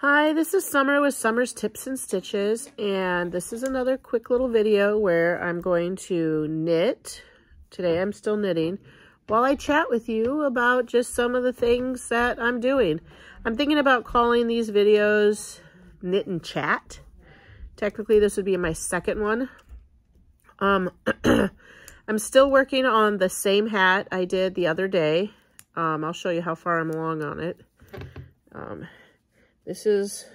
Hi, this is Summer with Summer's Tips and Stitches, and this is another quick little video where I'm going to knit. Today I'm still knitting while I chat with you about just some of the things that I'm doing. I'm thinking about calling these videos Knit and Chat. Technically this would be my second one. I'm still working on the same hat I did the other day. I'll show you how far I'm along on it. This is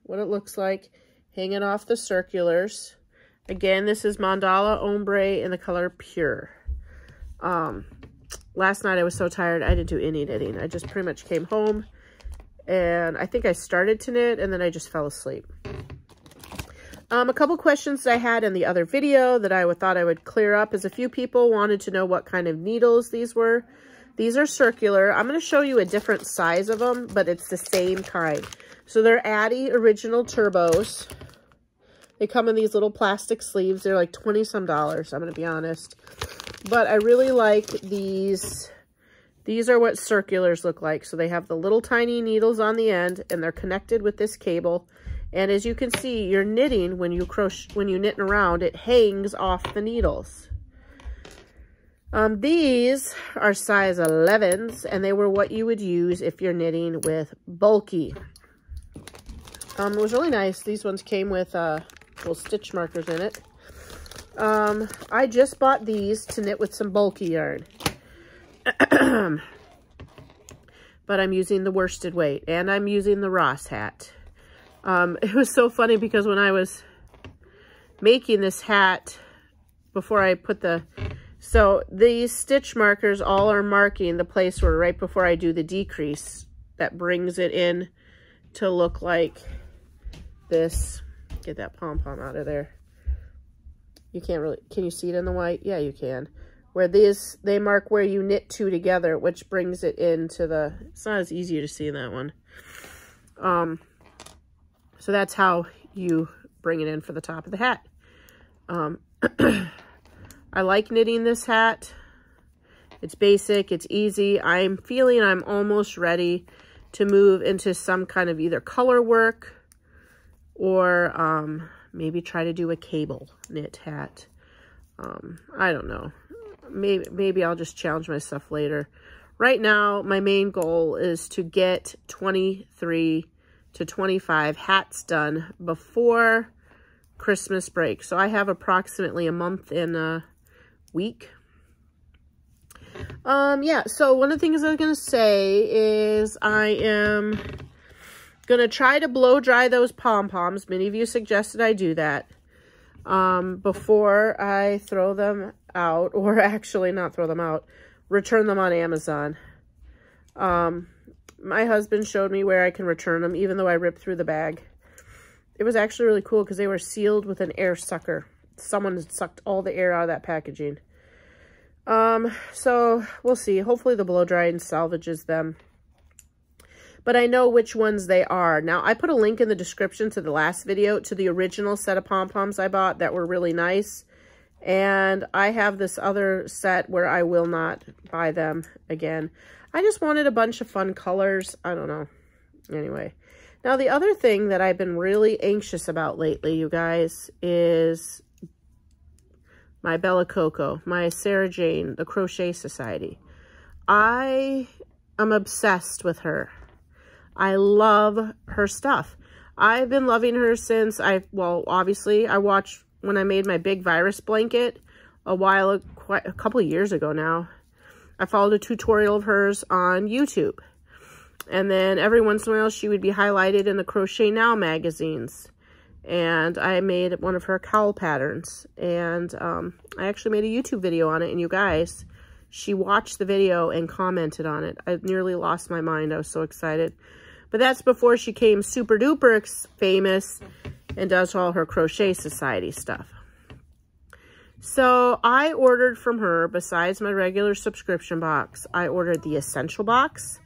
what it looks like hanging off the circulars. Again, this is Mandala Ombre in the color Pure. Last night I was so tired I didn't do any knitting. I just pretty much came home and I think I started to knit and then I just fell asleep. A couple questions I had in the other video that I thought I would clear up is a few people wanted to know what kind of needles these were. These are circular. I'm going to show you a different size of them, but it's the same kind. So they're Addi Original Turbos. They come in these little plastic sleeves. They're like $20-some. I'm going to be honest. But I really like these. These are what circulars look like. So they have the little tiny needles on the end, and they're connected with this cable. And as you can see, you're knitting when you knitting around, it hangs off the needles. These are size 11s, and they were what you would use if you're knitting with bulky. It was really nice. These ones came with little stitch markers in it. I just bought these to knit with some bulky yarn. But I'm using the worsted weight, and I'm using the Ross hat. It was so funny because when I was making this hat, before I put the... So these stitch markers all are marking the place where right before I do the decrease, that brings it in to look like this. Get that pom-pom out of there. You can't really, can you see it in the white? Yeah, you can. Where these, they mark where you knit two together, which brings it into the, it's not as easy to see in that one. So that's how you bring it in for the top of the hat. I like knitting this hat. It's basic, it's easy. I'm feeling I'm almost ready to move into some kind of either color work or maybe try to do a cable knit hat. I don't know. Maybe I'll just challenge myself later. Right now, my main goal is to get 23 to 25 hats done before Christmas break. So I have approximately a month in a week. Yeah, so one of the things I was going to say is I am going to try to blow dry those pom-poms. Many of you suggested I do that before I throw them out, or actually not throw them out, return them on Amazon. My husband showed me where I can return them, even though I ripped through the bag. It was actually really cool because they were sealed with an air sucker. Someone had sucked all the air out of that packaging. So we'll see. Hopefully the blow drying salvages them. But I know which ones they are. Now, I put a link in the description to the last video to the original set of pom-poms I bought that were really nice. And I have this other set where I will not buy them again. I just wanted a bunch of fun colors. I don't know. Anyway. Now, the other thing that I've been really anxious about lately, you guys, is my Bella Coco, my Sarah Jane, the Crochet Society. I am obsessed with her. I love her stuff. I've been loving her since well, obviously, I watched when I made my big virus blanket quite a couple of years ago now. I followed a tutorial of hers on YouTube. And then every once in a while, she would be highlighted in the Crochet Now magazines. And I made one of her cowl patterns. And I actually made a YouTube video on it. And you guys, she watched the video and commented on it. I nearly lost my mind. I was so excited. But that's before she became super duper famous and does all her Crochet Society stuff. So I ordered from her, besides my regular subscription box, I ordered the Essential Box.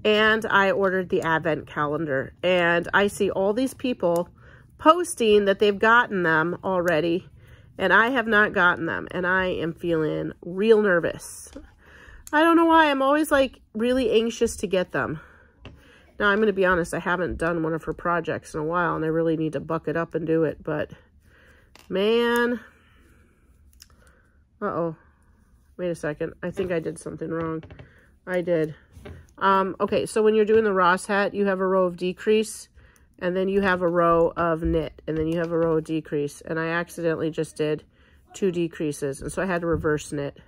And I ordered the Advent Calendar. And I see all these people posting that they've gotten them already. And I have not gotten them. And I am feeling real nervous. I don't know why. I'm always like really anxious to get them. Now, I'm going to be honest, I haven't done one of her projects in a while, and I really need to buck it up and do it, but man, uh-oh, wait a second. I think I did something wrong. I did. Okay, so when you're doing the Ross hat, you have a row of decrease, and then you have a row of knit, and then you have a row of decrease, and I accidentally just did 2 decreases, and so I had to reverse knit.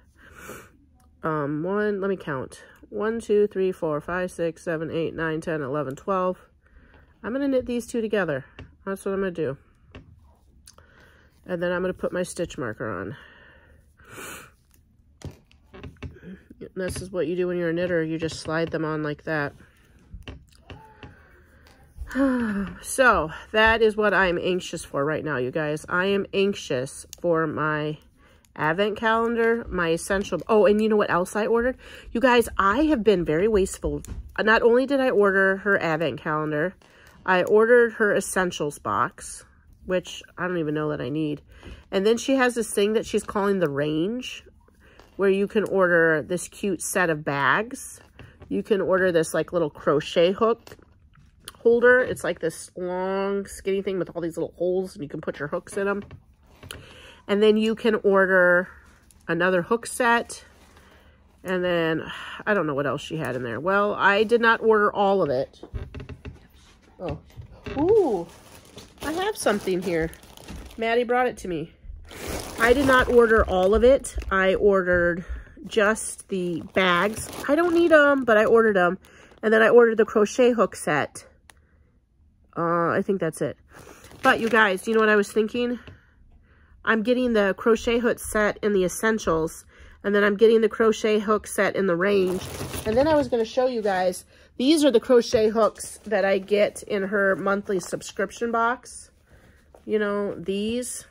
Let me count. 1, 2, 3, 4, 5, 6, 7, 8, 9, 10, 11, 12. I'm going to knit these 2 together. That's what I'm going to do. And then I'm going to put my stitch marker on. And this is what you do when you're a knitter. You just slide them on like that. So that is what I'm anxious for right now, you guys. I am anxious for my advent calendar, my essential. Oh, and you know what else I ordered? You guys, I have been very wasteful. Not only did I order her advent calendar, I ordered her essentials box, which I don't even know that I need. And then she has this thing that she's calling the range, where you can order this cute set of bags. You can order this like little crochet hook holder. It's like this long skinny thing with all these little holes, and you can put your hooks in them. And then you can order another hook set. And then I don't know what else she had in there. Well, I did not order all of it. Oh, ooh, I have something here. Maddie brought it to me. I did not order all of it. I ordered just the bags. I don't need them, but I ordered them. And then I ordered the crochet hook set. I think that's it. But you guys, you know what I was thinking? I'm getting the crochet hook set in the essentials, and then I'm getting the crochet hook set in the range. And then I was going to show you guys, these are the crochet hooks that I get in her monthly subscription box. You know, these,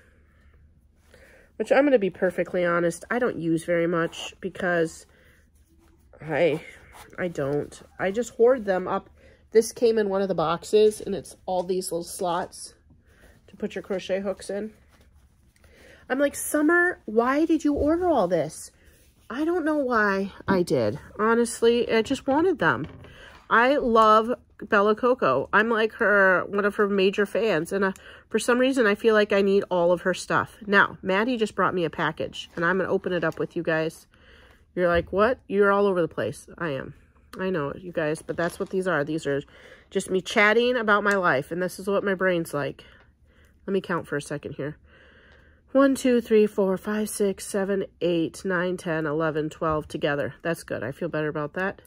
which I'm going to be perfectly honest, I don't use very much because I don't. I just hoard them up. This came in one of the boxes, and it's all these little slots to put your crochet hooks in. I'm like, Summer, why did you order all this? I don't know why I did. Honestly, I just wanted them. I love Bella Coco. I'm like one of her major fans. And for some reason, I feel like I need all of her stuff. Now, Maddie just brought me a package, and I'm going to open it up with you guys. You're like, what? You're all over the place. I am. I know, you guys, but that's what these are. These are just me chatting about my life, and this is what my brain's like. Let me count for a second here. 1, 2, 3, 4, 5, 6, 7, 8, 9, 10, 11, 12 together. That's good. I feel better about that.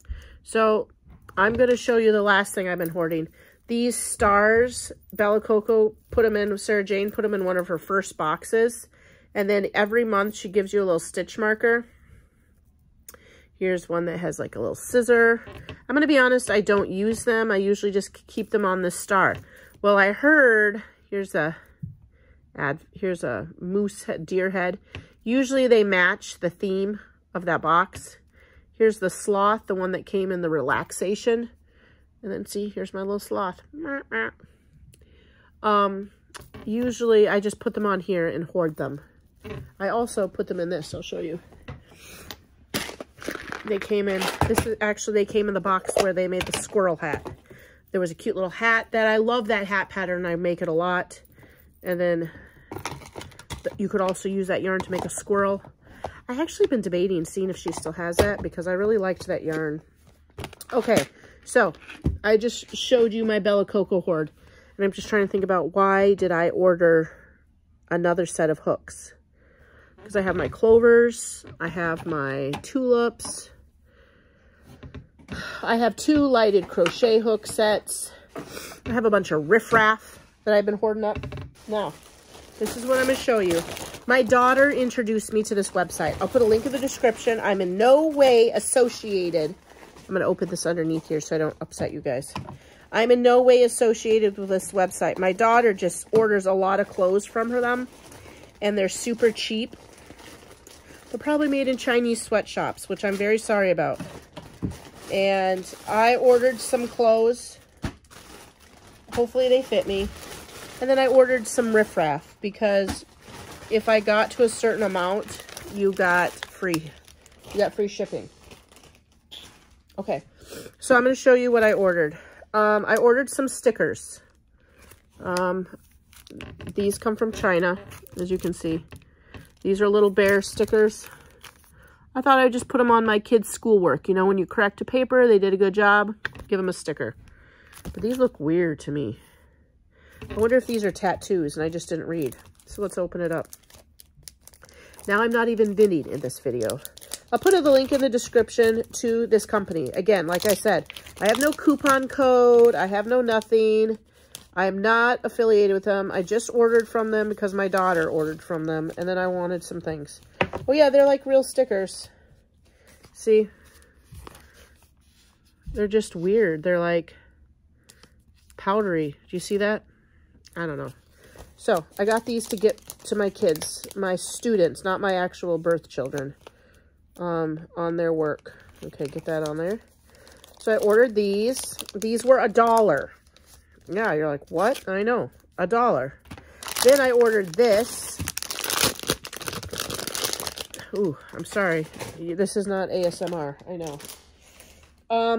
So I'm going to show you the last thing I've been hoarding. These stars, Bella Coco put them in, Sarah Jane put them in one of her first boxes. And then every month she gives you a little stitch marker. Here's one that has like a little scissor. I'm going to be honest, I don't use them. I usually just keep them on this star. Well, I heard, here's a moose head, deer head. Usually they match the theme of that box. Here's the sloth, the one that came in the relaxation. And then see, here's my little sloth. Usually I just put them on here and hoard them. I also put them in this. I'll show you. They came in, they came in the box where they made the squirrel hat. There was a cute little hat that I love that hat pattern. I make it a lot. And then you could also use that yarn to make a squirrel. I actually been debating seeing if she still has that because I really liked that yarn. Okay, so I just showed you my Bella Coco hoard. And I'm just trying to think about why did I order another set of hooks. Because I have my clovers, I have my tulips, I have 2 lighted crochet hook sets, I have a bunch of riffraff that I've been hoarding up. Now, this is what I'm going to show you. My daughter introduced me to this website. I'll put a link in the description. I'm in no way associated. I'm going to open this underneath here so I don't upset you guys. I'm in no way associated with this website. My daughter just orders a lot of clothes from them, and they're super cheap. They're probably made in Chinese sweatshops, which I'm very sorry about. And I ordered some clothes. Hopefully they fit me. And then I ordered some riffraff because if I got to a certain amount, you got free shipping. Okay, so I'm going to show you what I ordered. I ordered some stickers. These come from China, as you can see. These are little bear stickers. I thought I'd just put them on my kids' schoolwork. You know, when you correct a paper, they did a good job, give them a sticker. But these look weird to me. I wonder if these are tattoos, and I just didn't read. So let's open it up. Now I'm not even knitting in this video. I'll put the link in the description to this company. Again, like I said, I have no coupon code. I have no nothing. I am not affiliated with them. I just ordered from them because my daughter ordered from them. And then I wanted some things. Oh yeah, they're like real stickers. See? They're just weird. They're like powdery. Do you see that? I don't know. So I got these to get to my kids, my students, not my actual birth children, on their work. Okay, get that on there. So I ordered these. These were $1. Yeah, you're like, what? I know, $1. Then I ordered this. Ooh, I'm sorry. This is not ASMR. I know.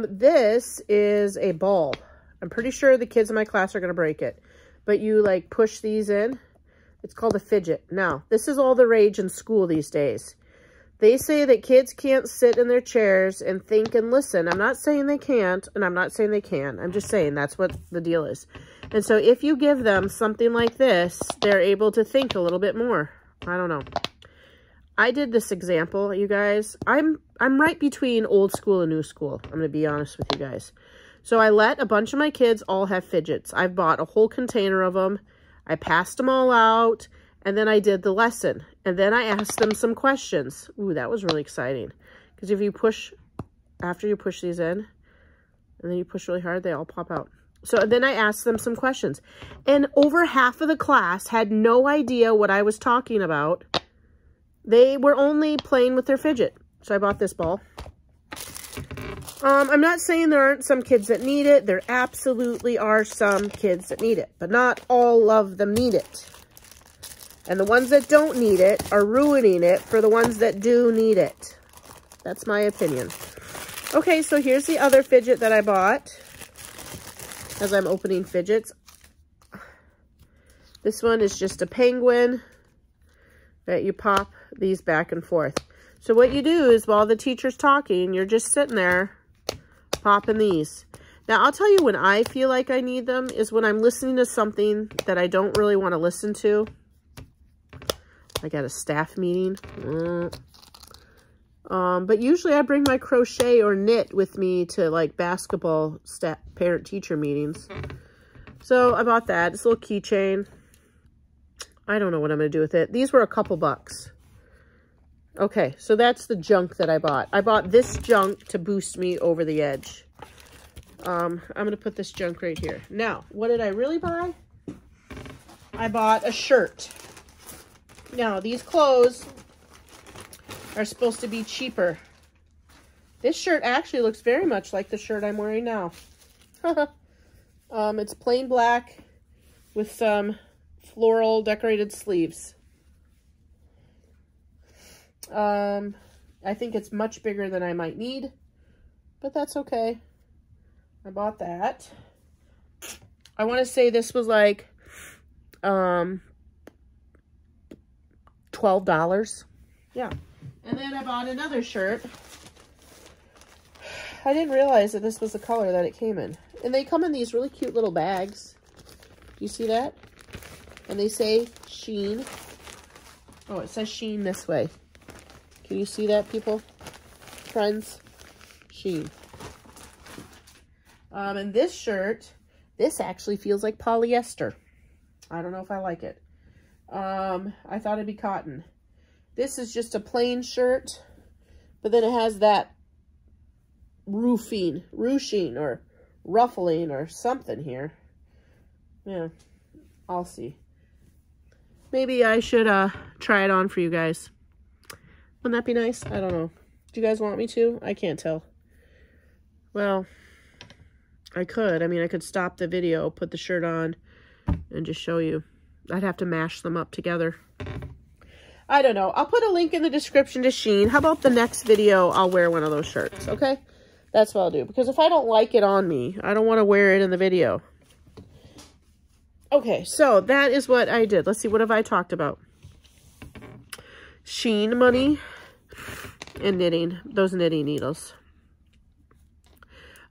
This is a ball. I'm pretty sure the kids in my class are going to break it. But you, like, push these in. It's called a fidget. Now, this is all the rage in school these days. They say that kids can't sit in their chairs and think and listen. I'm not saying they can't, and I'm not saying they can. I'm just saying that's what the deal is. And so if you give them something like this, they're able to think a little bit more. I don't know. I did this example, you guys. I'm right between old school and new school. I'm going to be honest with you guys. So I let a bunch of my kids all have fidgets. I've bought a whole container of them. I passed them all out, and then I did the lesson. And then I asked them some questions. Ooh, that was really exciting. Because if you push, after you push these in, and then you push really hard, they all pop out. So then I asked them some questions. And over half of the class had no idea what I was talking about. They were only playing with their fidget. So I bought this ball. I'm not saying there aren't some kids that need it. There absolutely are some kids that need it, but not all of them need it. And the ones that don't need it are ruining it for the ones that do need it. That's my opinion. Okay, so here's the other fidget that I bought as I'm opening fidgets. This one is just a penguin that you pop these back and forth. So what you do is while the teacher's talking, you're just sitting there popping these. Now, I'll tell you when I feel like I need them is when I'm listening to something that I don't really want to listen to. Like at a staff meeting. But usually I bring my crochet or knit with me to like basketball staff parent-teacher meetings. So I bought that. This little keychain. I don't know what I'm going to do with it. These were a couple bucks. Okay, so that's the junk that I bought. I bought this junk to boost me over the edge. I'm going to put this junk right here. Now, what did I really buy? I bought a shirt. Now, these clothes are supposed to be cheaper. This shirt actually looks very much like the shirt I'm wearing now. It's plain black with some floral decorated sleeves. I think it's much bigger than I might need, but that's okay. I bought that. I want to say this was like, $12. Yeah. And then I bought another shirt. I didn't realize that this was the color that it came in. And they come in these really cute little bags. Do you see that? And they say Sheen. Oh, it says Sheen this way. Can you see that, people? Friends? Sheen. And this shirt, this actually feels like polyester. I don't know if I like it. I thought it'd be cotton. This is just a plain shirt, but then it has that ruching or ruffling or something here. Yeah, I'll see. Maybe I should try it on for you guys. Wouldn't that be nice? I don't know. Do you guys want me to? I can't tell. Well, I could. I mean, I could stop the video, put the shirt on, and just show you. I'd have to mash them up together. I don't know. I'll put a link in the description to Sheen. How about the next video, I'll wear one of those shirts, okay? That's what I'll do. Because if I don't like it on me, I don't want to wear it in the video. Okay, so that is what I did. Let's see, what have I talked about? Sheen money and knitting. Those knitting needles.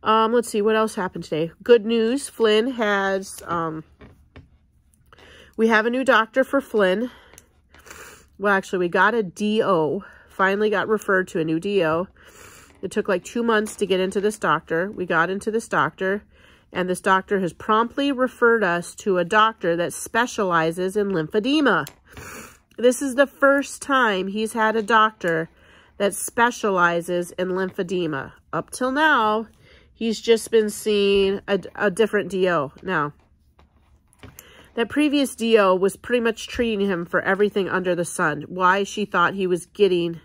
Let's see, what else happened today? Good news, Flynn has, we have a new doctor for Flynn. Well, actually, we got a DO. Finally got referred to a new DO. It took like 2 months to get into this doctor. We got into this doctor, and this doctor has promptly referred us to a doctor that specializes in lymphedema. This is the first time he's had a doctor that specializes in lymphedema. Up till now, he's just been seeing a different DO. Now, that previous DO was pretty much treating him for everything under the sun. Why? She thought he was getting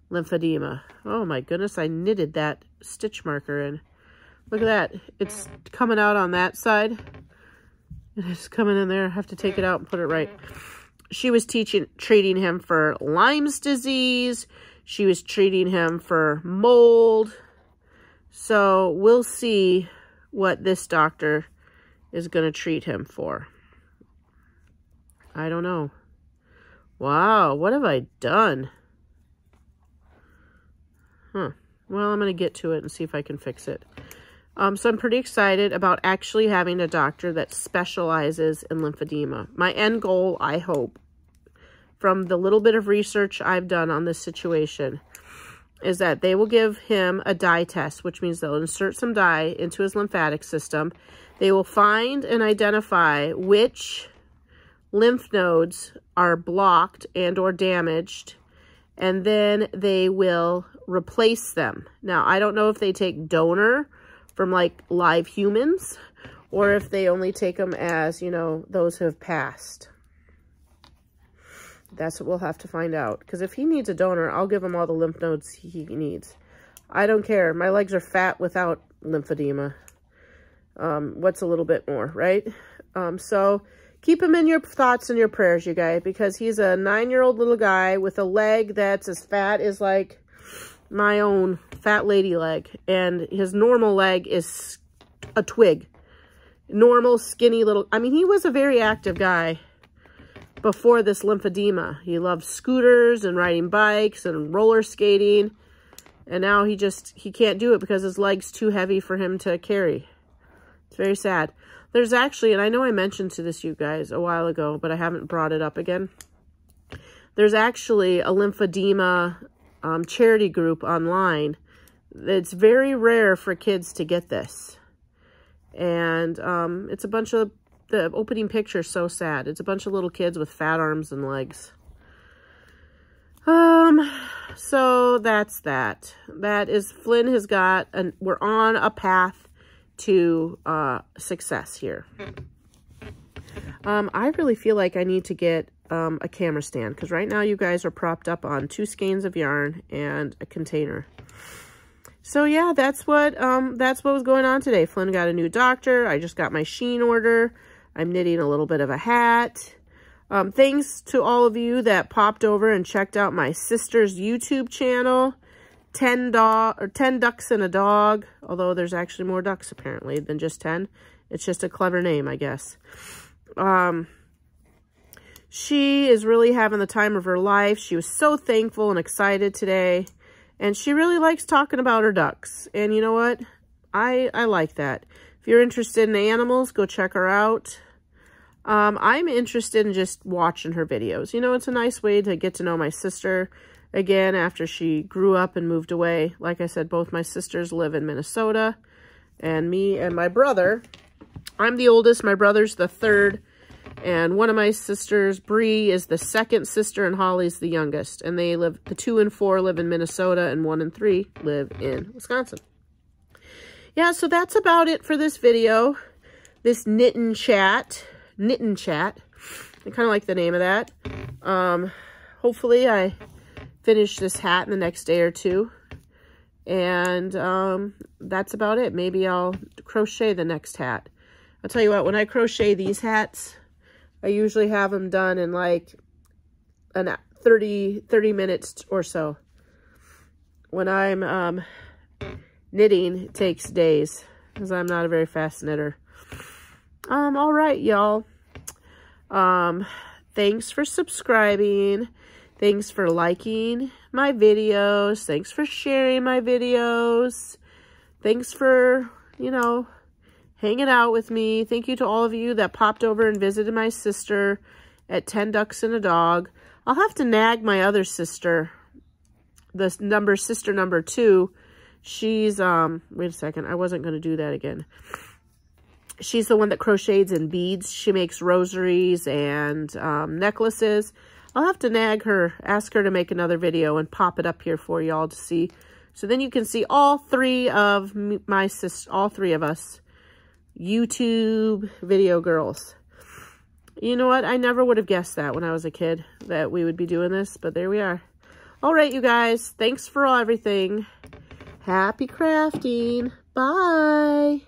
lymphedema. Oh my goodness, I knitted that stitch marker in. Look at that. It's coming out on that side. It's coming in there. I have to take it out and put it right. She was treating him for Lyme's disease. She was treating him for mold. So we'll see what this doctor is going to treat him for. I don't know. Wow, what have I done? Huh. Well, I'm going to get to it and see if I can fix it. So I'm pretty excited about actually having a doctor that specializes in lymphedema. My end goal, I hope, from the little bit of research I've done on this situation, is that they will give him a dye test, which means they'll insert some dye into his lymphatic system. They will find and identify which lymph nodes are blocked and or damaged, and then they will replace them. Now, I don't know if they take donor from like live humans, or if they only take them as, you know, those who have passed. That's what we'll have to find out. Because if he needs a donor, I'll give him all the lymph nodes he needs. I don't care. My legs are fat without lymphedema. What's a little bit more, right? So keep him in your thoughts and your prayers, you guys, because he's a 9-year-old little guy with a leg that's as fat as like my own fat lady leg. And his normal leg is a twig. Normal, skinny little... I mean, he was a very active guy before this lymphedema. He loved scooters and riding bikes and roller skating. And now he can't do it because his leg's too heavy for him to carry. It's very sad. There's actually, and I know I mentioned to this you guys a while ago, but I haven't brought it up again. There's actually a lymphedema charity group online. It's very rare for kids to get this. And it's a bunch of, the opening picture is so sad. It's a bunch of little kids with fat arms and legs. So that's that. That is, Flynn has got, we're on a path to success here. I really feel like I need to get a camera stand, because right now you guys are propped up on 2 skeins of yarn and a container. So yeah, that's what was going on today. Flynn got a new doctor. I just got my Sheen order. I'm knitting a little bit of a hat. Thanks to all of you that popped over and checked out my sister's YouTube channel. 10 ducks and a dog. Although there's actually more ducks apparently than just 10. It's just a clever name, I guess. She is really having the time of her life. She was so thankful and excited today. And she really likes talking about her ducks. And you know what? I like that. If you're interested in animals, go check her out. I'm interested in just watching her videos. You know, it's a nice way to get to know my sister again after she grew up and moved away. Like I said, both my sisters live in Minnesota. And me and my brother, I'm the oldest, my brother's the third. And one of my sisters, Bree, is the second sister, and Holly's the youngest. And they live, the 2 and 4 live in Minnesota, and 1 and 3 live in Wisconsin. Yeah, so that's about it for this video. This knitting chat. I kind of like the name of that. Hopefully I finish this hat in the next day or 2. And that's about it. Maybe I'll crochet the next hat. I'll tell you what, when I crochet these hats, I usually have them done in like 30 minutes or so. When I'm Knitting takes days because I'm not a very fast knitter. All right, y'all. Thanks for subscribing. Thanks for liking my videos. Thanks for sharing my videos. Thanks for, you know, hanging out with me. Thank you to all of you that popped over and visited my sister at 10 Ducks and a Dog. I'll have to nag my other sister, sister number 2. She's, wait a second, I wasn't going to do that again. She's the one that crochets in beads. She makes rosaries and necklaces. I'll have to nag her, ask her to make another video and pop it up here for y'all to see. So then you can see all 3 of all 3 of us YouTube video girls. You know what? I never would have guessed that when I was a kid that we would be doing this, but there we are. All right, you guys. Thanks for everything. Happy crafting. Bye.